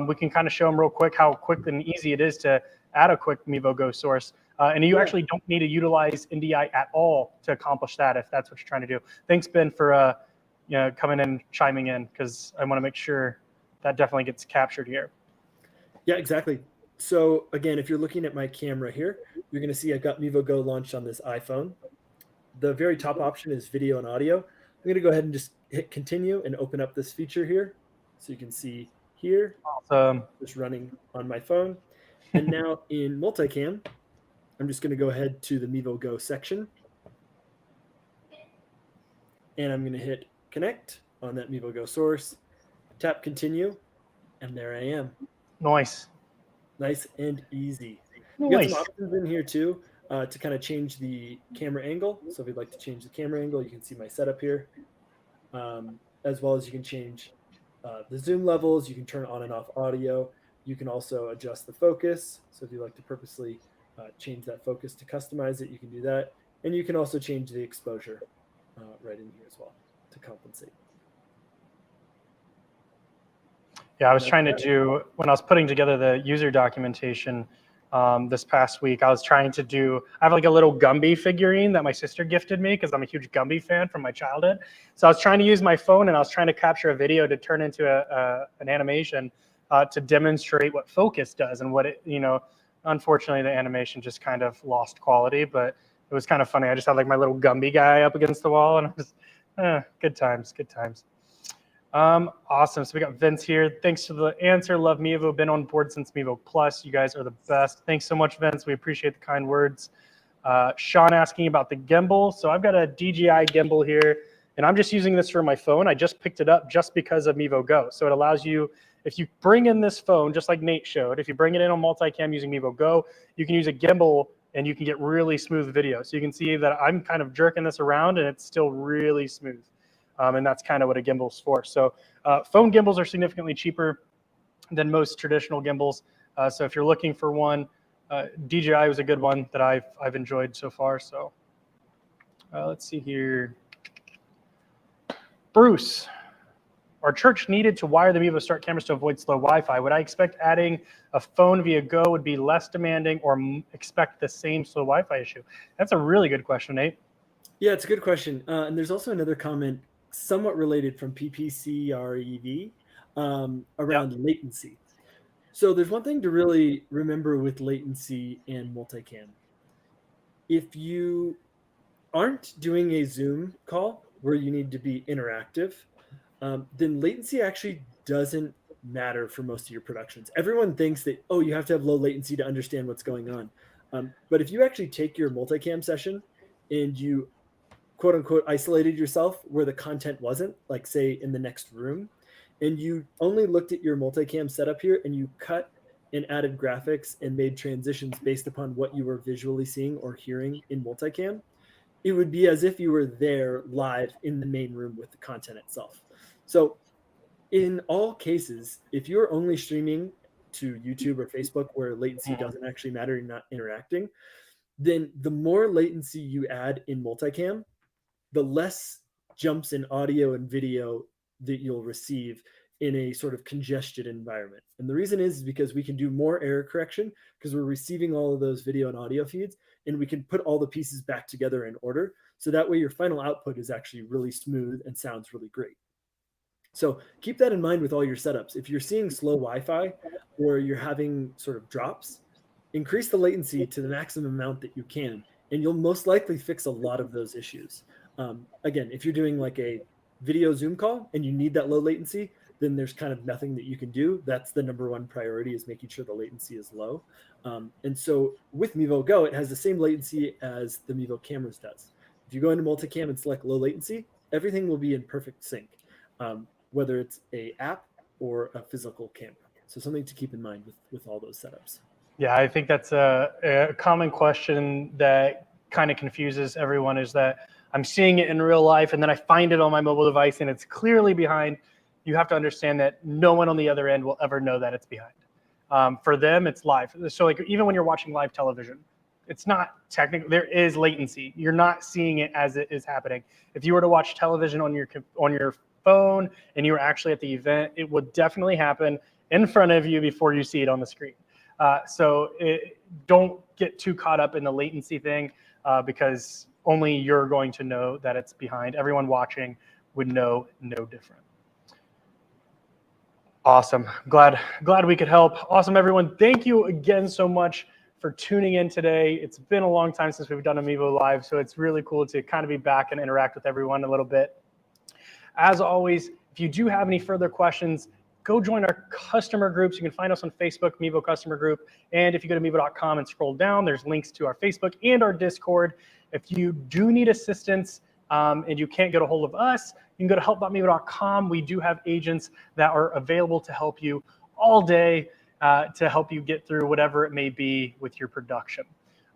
we can kind of show them real quick how quick and easy it is to add a quick Mevo Go source. And you actually don't need to utilize NDI at all to accomplish that if that's what you're trying to do. Thanks, Ben, for coming in, chiming in, because I want to make sure that definitely gets captured here. Yeah, exactly. So again, if you're looking at my camera here, you're going to see I've got Mevo Go launched on this iPhone. The very top option is video and audio. I'm going to go ahead and just hit continue and open up this feature here. So you can see here, awesome. Just running on my phone. And now in multicam, I'm just going to go ahead to the Mevo Go section. And I'm going to hit connect on that Mevo Go source, tap continue, and there I am. Nice. Nice and easy. Nice. You got some options in here too to kind of change the camera angle. So if you'd like to change the camera angle, you can see my setup here. As well as you can change the zoom levels. You can turn on and off audio. You can also adjust the focus. So if you like to purposely change that focus to customize it, you can do that. And you can also change the exposure right in here as well to compensate. Yeah, I was trying to do, when I was putting together the user documentation this past week, I was trying to do, I have like a little Gumby figurine that my sister gifted me because I'm a huge Gumby fan from my childhood. So I was trying to use my phone and I was trying to capture a video to turn into an animation to demonstrate what focus does and what it, unfortunately the animation just kind of lost quality, but it was kind of funny. I just had like my little Gumby guy up against the wall and it was good times, good times. Awesome. So we got Vince here. Thanks for the answer. Love Mevo. Been on board since Mevo Plus. You guys are the best. Thanks so much, Vince. We appreciate the kind words. Sean asking about the gimbal. So I've got a DJI gimbal here, and I'm just using this for my phone. I just picked it up just because of Mevo Go. So it allows you, if you bring in this phone, just like Nate showed, if you bring it in on multicam using Mevo Go, you can use a gimbal and you can get really smooth video. So you can see that I'm kind of jerking this around and it's still really smooth. And that's kind of what a gimbal's for. So phone gimbals are significantly cheaper than most traditional gimbals. So if you're looking for one, DJI was a good one that I've enjoyed so far. So let's see here. Bruce, our church needed to wire the Mevo Start cameras to avoid slow Wi-Fi. Would I expect adding a phone via Go would be less demanding, or expect the same slow Wi-Fi issue? That's a really good question, Nate. Yeah, it's a good question. And there's also another comment somewhat related from PPCREV around latency. So there's one thing to really remember with latency and multicam. If you aren't doing a Zoom call where you need to be interactive, then latency actually doesn't matter for most of your productions. Everyone thinks that, oh, you have to have low latency to understand what's going on. But if you actually take your multicam session and you quote unquote isolated yourself where the content wasn't, like say in the next room, and you only looked at your multicam setup here and you cut and added graphics and made transitions based upon what you were visually seeing or hearing in multicam, it would be as if you were there live in the main room with the content itself. So in all cases, if you're only streaming to YouTube or Facebook where latency doesn't actually matter, you're not interacting, then the more latency you add in multicam, the less jumps in audio and video that you'll receive in a sort of congested environment. And the reason is because we can do more error correction because we're receiving all of those video and audio feeds, and we can put all the pieces back together in order. So that way your final output is actually really smooth and sounds really great. So keep that in mind with all your setups. If you're seeing slow Wi-Fi or you're having sort of drops, increase the latency to the maximum amount that you can, and you'll most likely fix a lot of those issues. Again, if you're doing like a video Zoom call and you need that low latency, then there's kind of nothing that you can do. That's the number one priority, is making sure the latency is low. And so with Mevo Go, it has the same latency as the Mevo cameras does. If you go into multicam and select low latency, everything will be in perfect sync, whether it's a app or a physical camera. So something to keep in mind with all those setups. Yeah, I think that's a common question that kind of confuses everyone, is that I'm seeing it in real life and then I find it on my mobile device and it's clearly behind. You have to understand that no one on the other end will ever know that it's behind. For them, it's live. So like even when you're watching live television, it's not technical. There is latency. You're not seeing it as it is happening. If you were to watch television on your phone and you were actually at the event, it would definitely happen in front of you before you see it on the screen. So don't get too caught up in the latency thing because only you're going to know that it's behind. Everyone watching would know no different. Awesome. Glad we could help. Awesome, everyone. Thank you again so much for tuning in today. It's been a long time since we've done a Mevo Live, so it's really cool to kind of be back and interact with everyone a little bit. As always, if you do have any further questions, go join our customer groups. You can find us on Facebook, Mevo Customer Group. And if you go to mevo.com and scroll down, there's links to our Facebook and our Discord. If you do need assistance and you can't get a hold of us, you can go to help.mevo.com. We do have agents that are available to help you all day to help you get through whatever it may be with your production.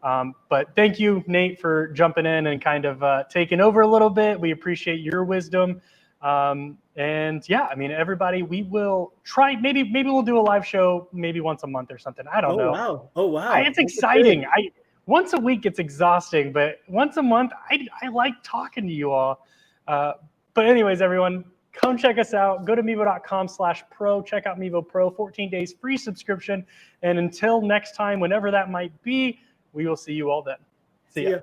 But thank you, Nate, for jumping in and kind of taking over a little bit. We appreciate your wisdom. And yeah, I mean, everybody, we will try, maybe we'll do a live show maybe once a month or something. I don't know. Wow. Oh, wow. It's exciting. Once a week it's exhausting, but once a month, I like talking to you all. But anyways, everyone, come check us out. Go to mevo.com/pro, check out Mevo Pro, 14 days free subscription. And until next time, whenever that might be, we will see you all then. See ya.